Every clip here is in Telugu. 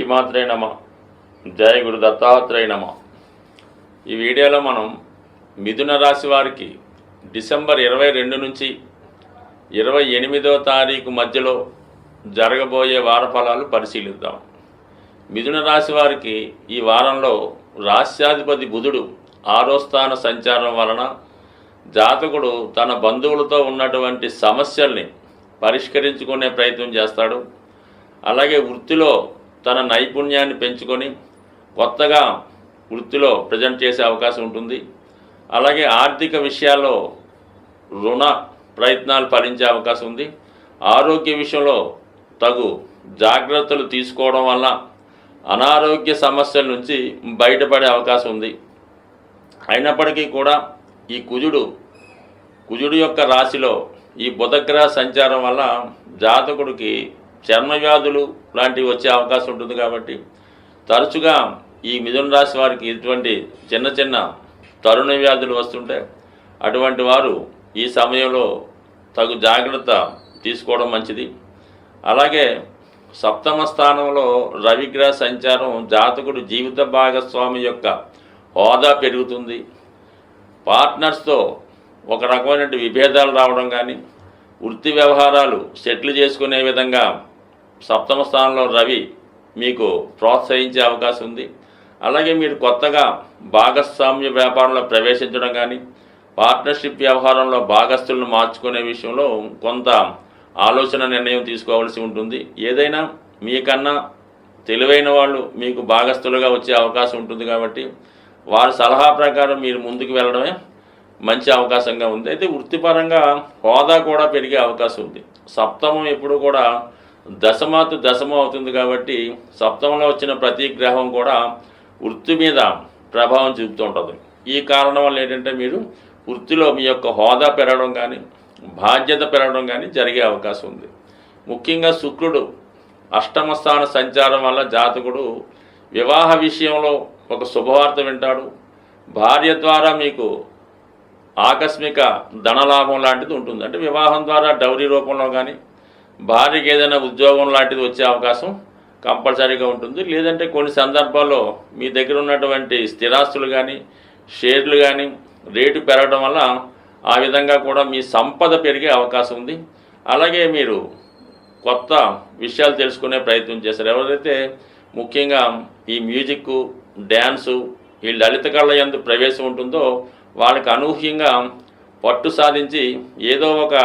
శ్రీమాత్రే నమ. జయ గురు దత్తాత్రేయ నమ. ఈ వీడియోలో మనం మిథున రాశి వారికి డిసెంబర్ 22 నుంచి 28వ తారీఖు మధ్యలో జరగబోయే వార ఫలాలు పరిశీలిద్దాం. మిథున రాశి వారికి ఈ వారంలో రాశ్యాధిపతి బుధుడు 6వ స్థాన సంచారం వలన జాతకుడు తన బంధువులతో ఉన్నటువంటి సమస్యల్ని పరిష్కరించుకునే ప్రయత్నం చేస్తాడు. అలాగే వృత్తిలో తన నైపుణ్యాన్ని పెంచుకొని కొత్తగా వృత్తిలో ప్రజెంట్ చేసే అవకాశం ఉంటుంది. అలాగే ఆర్థిక విషయాల్లో రుణ ప్రయత్నాలు ఫలించే అవకాశం ఉంది. ఆరోగ్య విషయంలో తగు జాగ్రత్తలు తీసుకోవడం వల్ల అనారోగ్య సమస్యల నుంచి బయటపడే అవకాశం ఉంది. అయినప్పటికీ కూడా ఈ కుజుడు యొక్క రాశిలో ఈ బుధగ్రహ సంచారం వల్ల జాతకుడికి చర్మ వ్యాధులు లాంటివి వచ్చే అవకాశం ఉంటుంది. కాబట్టి తరచుగా ఈ మిథున రాశి వారికి ఇటువంటి చిన్న చిన్న తరుణ వ్యాధులు వస్తుంటే అటువంటి వారు ఈ సమయంలో తగు జాగ్రత్త తీసుకోవడం మంచిది. అలాగే సప్తమ స్థానంలో రవిగ్రహ సంచారం జాతకుడు జీవిత భాగస్వామి యొక్క హోదా పెరుగుతుంది. పార్ట్నర్స్తో ఒక రకమైన విభేదాలు రావడం కానీ వృత్తి వ్యవహారాలు సెటిల్ చేసుకునే విధంగా సప్తమ స్థానంలో రవి మీకు ప్రోత్సహించే అవకాశం ఉంది. అలాగే మీరు కొత్తగా భాగస్వామ్య వ్యాపారంలో ప్రవేశించడం కానీ పార్ట్నర్షిప్ వ్యవహారంలో భాగస్తులను మార్చుకునే విషయంలో కొంత ఆలోచన నిర్ణయం తీసుకోవాల్సి ఉంటుంది. ఏదైనా మీకన్నా తెలివైన వాళ్ళు మీకు భాగస్తులుగా వచ్చే అవకాశం ఉంటుంది. కాబట్టి వారి సలహా ప్రకారం మీరు ముందుకు వెళ్ళడమే మంచి అవకాశంగా ఉంది. అయితే వృత్తిపరంగా హోదా కూడా పెరిగే అవకాశం ఉంది. సప్తమం ఎప్పుడు కూడా దశమం అవుతుంది. కాబట్టి సప్తమంలో వచ్చిన ప్రతి గ్రహం కూడా వృత్తి మీద ప్రభావం చూపుతూ ఉంటుంది. ఈ కారణం వల్ల ఏంటంటే మీరు వృత్తిలో మీ యొక్క హోదా పెరగడం కానీ బాధ్యత పెరగడం కానీ జరిగే అవకాశం ఉంది. ముఖ్యంగా శుక్రుడు అష్టమ స్థాన సంచారం వల్ల జాతకుడు వివాహ విషయంలో ఒక శుభవార్త వింటాడు. భార్య ద్వారా మీకు ఆకస్మిక ధనలాభం లాంటిది ఉంటుంది. అంటే వివాహం ద్వారా డౌరీ రూపంలో కానీ భార్యకి ఏదైనా ఉద్యోగం లాంటిది వచ్చే అవకాశం కంపల్సరీగా ఉంటుంది. లేదంటే కొన్ని సందర్భాల్లో మీ దగ్గర ఉన్నటువంటి స్థిరాస్తులు కానీ షేర్లు కానీ రేటు పెరగడం వల్ల ఆ విధంగా కూడా మీ సంపద పెరిగే అవకాశం ఉంది. అలాగే మీరు కొత్త విషయాలు తెలుసుకునే ప్రయత్నం చేస్తారు. ఎవరైతే ముఖ్యంగా ఈ మ్యూజిక్ డ్యాన్సు ఈ లలిత కళ యందు ప్రవేశం ఉంటుందో వాళ్ళకి అనూహ్యంగా పట్టు సాధించి ఏదో ఒక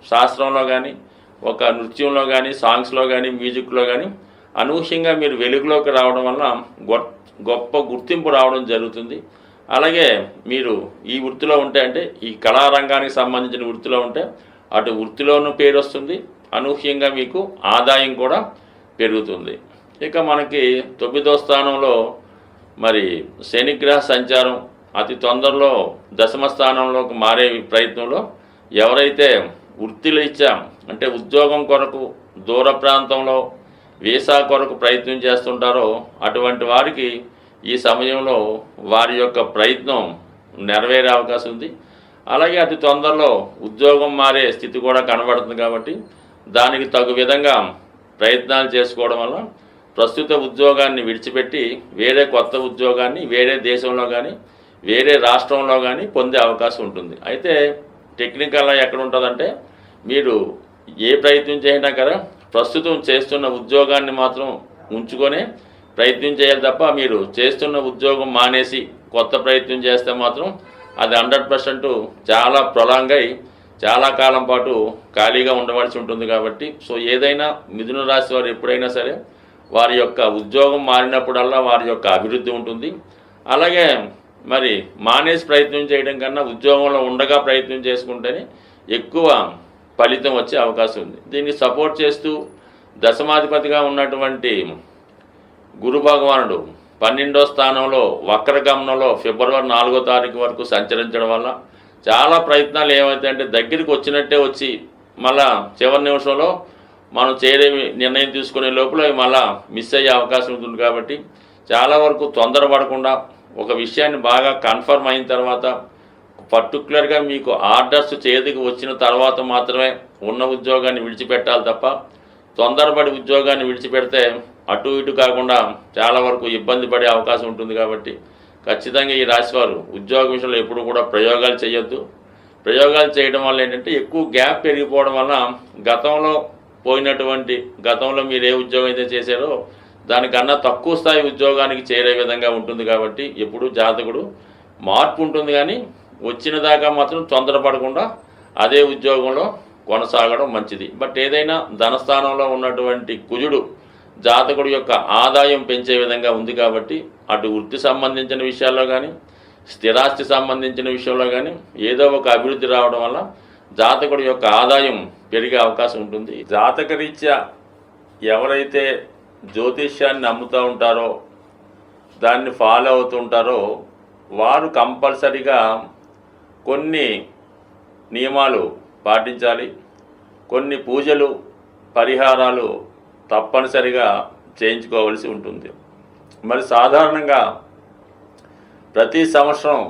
శాస్త్రంలో కానీ ఒక నృత్యంలో కానీ సాంగ్స్లో కానీ మ్యూజిక్లో కానీ అనూహ్యంగా మీరు వెలుగులోకి రావడం వల్ల గొప్ప గుర్తింపు రావడం జరుగుతుంది. అలాగే మీరు ఈ వృత్తిలో ఉంటే అంటే ఈ కళారంగానికి సంబంధించిన వృత్తిలో ఉంటే అటు వృత్తిలోనూ పేరు వస్తుంది, అనూహ్యంగా మీకు ఆదాయం కూడా పెరుగుతుంది. ఇక మనకి 9వ స్థానంలో మరి శనిగ్రహ సంచారం అతి తొందరలో దశమ స్థానంలోకి మారే ప్రయత్నంలో ఎవరైతే వృత్తిలో ఇచ్చాం అంటే ఉద్యోగం కొరకు దూర ప్రాంతంలో వీసా కొరకు ప్రయత్నం చేస్తుంటారో అటువంటి వారికి ఈ సమయంలో వారి యొక్క ప్రయత్నం నెరవేరే అవకాశం ఉంది. అలాగే అతి తొందరలో ఉద్యోగం మారే స్థితి కూడా కనబడుతుంది. కాబట్టి దానికి తగు విధంగా ప్రయత్నాలు చేసుకోవడం వల్ల ప్రస్తుత ఉద్యోగాన్ని విడిచిపెట్టి వేరే కొత్త ఉద్యోగాన్ని వేరే దేశంలో కానీ వేరే రాష్ట్రంలో కానీ పొందే అవకాశం ఉంటుంది. అయితే టెక్నికల్గా ఎక్కడ ఉంటుందంటే మీరు ఏ ప్రయత్నం చేసినా కదా ప్రస్తుతం చేస్తున్న ఉద్యోగాన్ని మాత్రం ఉంచుకొనే ప్రయత్నం చేయాలి తప్ప మీరు చేస్తున్న ఉద్యోగం మానేసి కొత్త ప్రయత్నం చేస్తే మాత్రం అది 100% చాలా ప్రొలాంగ్ అయి చాలా కాలం పాటు ఖాళీగా ఉండవలసి ఉంటుంది. కాబట్టి ఏదైనా మిథున రాశి వారు ఎప్పుడైనా సరే వారి యొక్క ఉద్యోగం మారినప్పుడల్లా వారి యొక్క అభివృద్ధి ఉంటుంది. అలాగే మరి మానేసి ప్రయత్నం చేయడం కన్నా ఉద్యోగంలో ఉండగా ప్రయత్నం చేసుకుంటేనే ఎక్కువ ఫలితం వచ్చే అవకాశం ఉంది. దీన్ని సపోర్ట్ చేస్తూ దశమాధిపతిగా ఉన్నటువంటి గురు భగవానుడు 12వ స్థానంలో వక్రగమనంలో ఫిబ్రవరి 4వ తారీఖు వరకు సంచరించడం వల్ల చాలా ప్రయత్నాలు ఏమవుతాయంటే దగ్గరికి వచ్చినట్టే వచ్చి మళ్ళా చివరి నిమిషంలో మనం చేరే నిర్ణయం తీసుకునే లోపల మళ్ళా మిస్ అయ్యే అవకాశం ఉంటుంది. కాబట్టి చాలా వరకు తొందరపడకుండా ఒక విషయాన్ని బాగా కన్ఫర్మ్ అయిన తర్వాత పర్టికులర్గా మీకు ఆర్డర్స్ చేతికి వచ్చిన తర్వాత మాత్రమే ఉన్న ఉద్యోగాన్ని విడిచిపెట్టాలి తప్ప తొందరపడి ఉద్యోగాన్ని విడిచిపెడితే అటు ఇటు కాకుండా చాలా వరకు ఇబ్బంది పడే అవకాశం ఉంటుంది. కాబట్టి ఖచ్చితంగా ఈ రాశివారు ఉద్యోగ విషయంలో ఎప్పుడు కూడా ప్రయోగాలు చేయొద్దు. ప్రయోగాలు చేయడం వల్ల ఏంటంటే ఎక్కువ గ్యాప్ పెరిగిపోవడం వల్ల గతంలో మీరు ఏ ఉద్యోగం అయితే చేశారో దానికన్నా తక్కువ స్థాయి ఉద్యోగానికి చేరే విధంగా ఉంటుంది. కాబట్టి ఎప్పుడు జాతకుడు మార్పు ఉంటుంది, కానీ వచ్చిన దాకా మాత్రం తొందరపడకుండా అదే ఉద్యోగంలో కొనసాగడం మంచిది. బట్ ఏదైనా ధనస్థానంలో ఉన్నటువంటి కుజుడు జాతకుడు యొక్క ఆదాయం పెంచే విధంగా ఉంది. కాబట్టి అటు వృత్తి సంబంధించిన విషయాల్లో కానీ స్థిరాస్తి సంబంధించిన విషయంలో కానీ ఏదో ఒక అభివృద్ధి రావడం వల్ల జాతకుడి యొక్క ఆదాయం పెరిగే అవకాశం ఉంటుంది. జాతకరీత్యా ఎవరైతే జ్యోతిష్యాన్ని నమ్ముతూ ఉంటారో దాన్ని ఫాలో అవుతుంటారో వారు కంపల్సరిగా కొన్ని నియమాలు పాటించాలి. కొన్ని పూజలు పరిహారాలు తప్పనిసరిగా చేయించుకోవాల్సి ఉంటుంది. మరి సాధారణంగా ప్రతి సంవత్సరం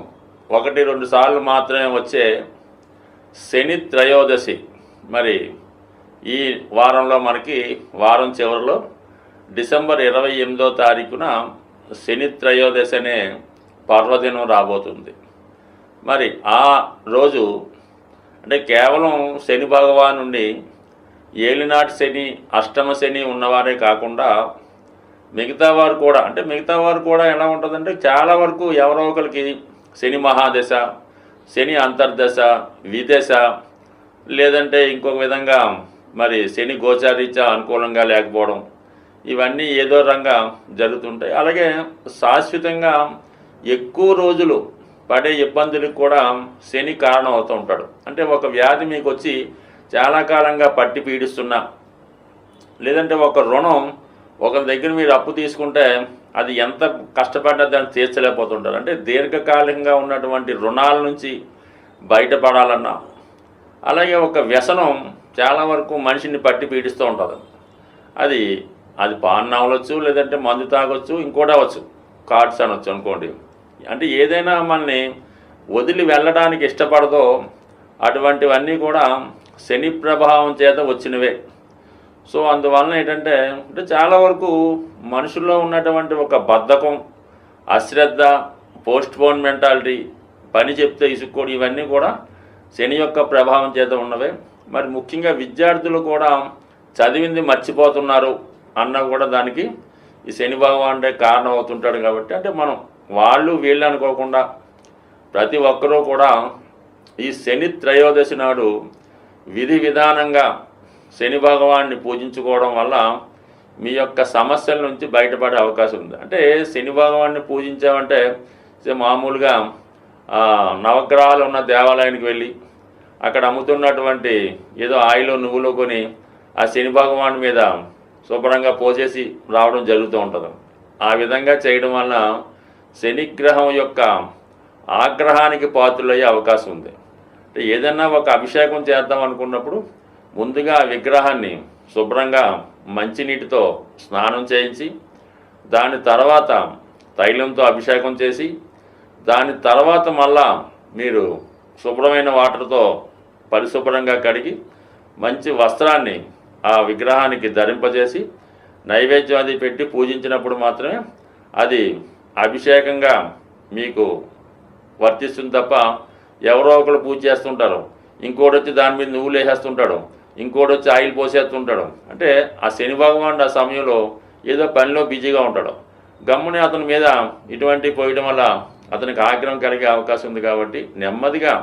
1-2 సార్లు మాత్రమే వచ్చే శని త్రయోదశి మరి ఈ వారంలో మనకి వారం చివరిలో డిసెంబర్ 28వ తారీఖున శని త్రయోదశి అనే పర్వదినం రాబోతుంది. మరి ఆ రోజు అంటే కేవలం శని భగవానుండి ఏలినాటి శని అష్టమ శని ఉన్నవారే కాకుండా మిగతా వారు కూడా ఎలా ఉంటుందంటే చాలా వరకు ఎవరో ఒకరికి శని మహాదశ, శని అంతర్దశ, విదశ, లేదంటే ఇంకొక విధంగా మరి శని గోచారీత్యా అనుకూలంగా లేకపోవడం, ఇవన్నీ ఏదో రంగా జరుగుతుంటాయి. అలాగే శాశ్వతంగా ఎక్కువ రోజులు పడే ఇబ్బందులకు కూడా శని కారణం అవుతూ ఉంటాడు. అంటే ఒక వ్యాధి మీకు వచ్చి చాలా కాలంగా పట్టి పీడిస్తున్నా, లేదంటే ఒక రుణం ఒకరి దగ్గర మీరు అప్పు తీసుకుంటే అది ఎంత కష్టపడ్డా దాన్ని తీర్చలేకపోతుంటారు. అంటే దీర్ఘకాలికంగా ఉన్నటువంటి రుణాల నుంచి బయటపడాలన్నా, అలాగే ఒక వ్యసనం చాలా వరకు మనిషిని పట్టి పీడిస్తూ ఉంటుంది. అది పాన్ అవ్వచ్చు, లేదంటే మందు తాగొచ్చు, ఇంకోటి అవ్వచ్చు, కార్డ్స్ అనొచ్చు అనుకోండి. అంటే ఏదైనా మనల్ని వదిలి వెళ్ళడానికి ఇష్టపడదో అటువంటివన్నీ కూడా శని ప్రభావం చేత వచ్చినవే. సో అందువలన ఏంటంటే చాలా వరకు మనుషుల్లో ఉన్నటువంటి ఒక బద్ధకం, అశ్రద్ధ, పోస్ట్పోన్ మెంటాలిటీ, పని చెప్తే ఇసుక్కోడు, ఇవన్నీ కూడా శని యొక్క ప్రభావం చేత ఉన్నవే. మరి ముఖ్యంగా విద్యార్థులు కూడా చదివింది మర్చిపోతున్నారు అన్న కూడా దానికి ఈ శని భగవానుడే కారణం అవుతుంటాడు. కాబట్టి అంటే మనం వాళ్ళు వీళ్ళు అనుకోకుండా ప్రతి ఒక్కరూ కూడా ఈ శని త్రయోదశి నాడు విధి విధానంగా శని భగవాన్ని పూజించుకోవడం వల్ల మీ యొక్క సమస్యల నుంచి బయటపడే అవకాశం ఉంది. అంటే శని భగవాన్ని పూజించామంటే మామూలుగా నవగ్రహాలు ఉన్న దేవాలయానికి వెళ్ళి అక్కడ అమ్ముతున్నటువంటి ఏదో ఆయిలో నువ్వులో కొని ఆ శని భగవాన్ మీద శుభ్రంగా పోసేసి రావడం జరుగుతూ ఉంటుంది. ఆ విధంగా చేయడం వల్ల శనిగ్రహం యొక్క ఆగ్రహానికి పాత్రులయ్యే అవకాశం ఉంది. అంటే ఏదైనా ఒక అభిషేకం చేద్దాం అనుకున్నప్పుడు ముందుగా ఆ విగ్రహాన్ని శుభ్రంగా మంచినీటితో స్నానం చేయించి, దాని తర్వాత తైలంతో అభిషేకం చేసి, దాని తర్వాత మళ్ళా మీరు శుభ్రమైన వాటర్తో పరిశుభ్రంగా కడిగి మంచి వస్త్రాన్ని ఆ విగ్రహానికి ధరింపజేసి నైవేద్యం అది పెట్టి పూజించినప్పుడు మాత్రమే అది అభిషేకంగా మీకు వర్తిస్తుంది. తప్ప ఎవరో ఒకరు పూజ చేస్తుంటారు, ఇంకోటి వచ్చి దాని మీద నువ్వులు వేసేస్తుంటాడు, ఇంకోటి వచ్చి ఆయిల్ పోసేస్తుంటాడు. అంటే ఆ శని భగవానుడు ఆ సమయంలో ఏదో పనిలో బిజీగా ఉంటాడు. గమ్ముని అతని మీద ఇటువంటి పోయడం వల్ల అతనికి ఆగ్రహం కలిగే అవకాశం ఉంది. కాబట్టి నెమ్మదిగా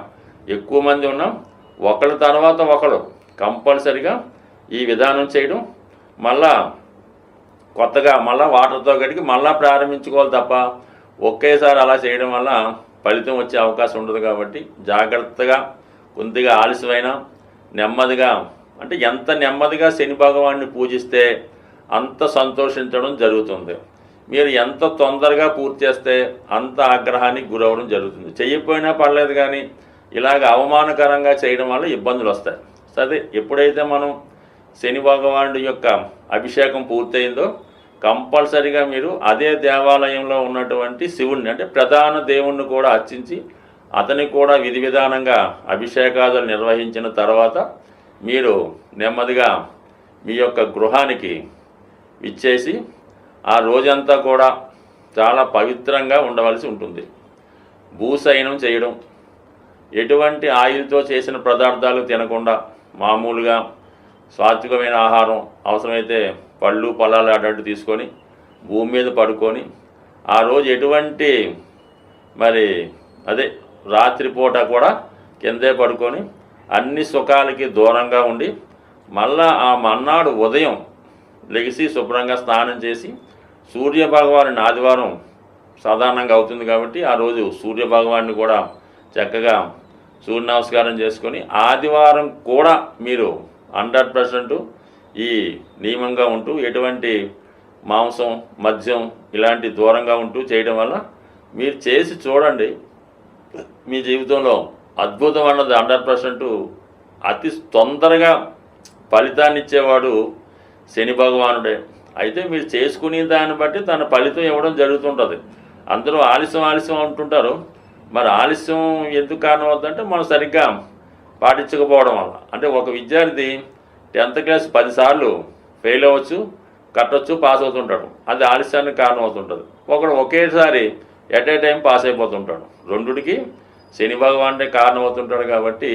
ఎక్కువ మంది ఉన్నాం, ఒకళ్ళ తర్వాత ఒకళ్ళు కంపల్సరిగా ఈ విధానం చేయడం, మళ్ళా కొత్తగా మళ్ళీ వాటర్తో కడిగి మళ్ళీ ప్రారంభించుకోవాలి తప్ప ఒకేసారి అలా చేయడం వల్ల ఫలితం వచ్చే అవకాశం ఉండదు. కాబట్టి జాగ్రత్తగా కొద్దిగా ఆలస్యమైనా నెమ్మదిగా, అంటే ఎంత నెమ్మదిగా శని భగవాన్ని పూజిస్తే అంత సంతోషించడం జరుగుతుంది. మీరు ఎంత తొందరగా పూర్తి చేస్తే అంత ఆగ్రహానికి గురవడం జరుగుతుంది. చెయ్యకపోయినా పర్లేదు, కానీ ఇలాగ అవమానకరంగా చేయడం వల్ల ఇబ్బందులు వస్తాయి. సరే, ఎప్పుడైతే మనం శని భగవానుడి యొక్క అభిషేకం పూర్తయిందో కంపల్సరిగా మీరు అదే దేవాలయంలో ఉన్నటువంటి శివుణ్ణి, అంటే ప్రధాన దేవుణ్ణి కూడా అర్చించి అతనికి కూడా విధి విధానంగా అభిషేకాదులు నిర్వహించిన తర్వాత మీరు నెమ్మదిగా మీ యొక్క గృహానికి ఇచ్చేసి ఆ రోజంతా కూడా చాలా పవిత్రంగా ఉండవలసి ఉంటుంది. భూశయనం చేయడం, ఎటువంటి ఆయిల్తో చేసిన పదార్థాలు తినకుండా మామూలుగా సాత్వికమైన ఆహారం, అవసరమైతే పళ్ళు పొలాలు అడ్డు తీసుకొని భూమి మీద పడుకొని ఆ రోజు ఎటువంటి రాత్రిపూట కూడా కిందే పడుకొని అన్ని సుఖాలకి దూరంగా ఉండి మళ్ళా ఆ మన్నాడు ఉదయం లెగిసి శుభ్రంగా స్నానం చేసి సూర్యభగవాను ఆదివారం సాధారణంగా అవుతుంది కాబట్టి ఆ రోజు సూర్యభగవాన్ని కూడా చక్కగా సూర్య నమస్కారం చేసుకొని ఆదివారం కూడా మీరు 100% ఈ నియమంగా ఉంటూ ఎటువంటి మాంసం మద్యం ఇలాంటి దూరంగా ఉంటూ చేయడం వల్ల మీరు చేసి చూడండి. మీ జీవితంలో అద్భుతం అన్నది 100% అతి తొందరగా ఫలితాన్ని ఇచ్చేవాడు శని భగవానుడే. అయితే మీరు చేసుకునే దాన్ని బట్టి తన ఫలితం ఇవ్వడం జరుగుతుంటుంది. అందరూ ఆలస్యం అంటుంటారు. మరి ఆలస్యం ఎందుకు కారణం అవుతుందంటే మనం సరిగ్గా పాటించకపోవడం వల్ల. అంటే ఒక విద్యార్థి 10th క్లాస్ 10 సార్లు ఫెయిల్ అవ్వచ్చు, కట్టొచ్చు, పాస్ అవుతుంటాడు. అది ఆలస్యానికి కారణం అవుతుంటుంది. ఒకడు ఒకేసారి ఎట్ ఏ టైం పాస్ అయిపోతుంటాడు. రెండుకి శని భగవానుడే కారణం అవుతుంటాడు. కాబట్టి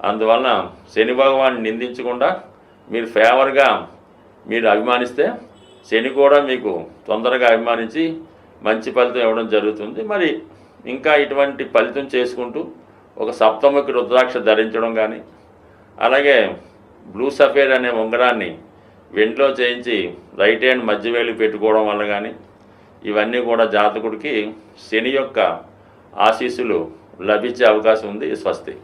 అందువలన శని భగవాన్ని నిందించకుండా మీరు ఫేవర్గా మీరు అభిమానిస్తే శని కూడా మీకు తొందరగా అభిమానించి మంచి ఫలితం ఇవ్వడం జరుగుతుంది. మరి ఇంకా ఇటువంటి ఫలితం చేసుకుంటూ ఒక సప్తముఖి రుద్రాక్ష ధరించడం కానీ, అలాగే బ్లూ సఫేర్ అనే ఉంగరాన్ని వెండిలో చేయించి రైట్ హ్యాండ్ మధ్య వేలు పెట్టుకోవడం వల్ల కానీ ఇవన్నీ కూడా జాతకుడికి శని యొక్క ఆశీస్సులు లభించే అవకాశం ఉంది. స్వస్తి.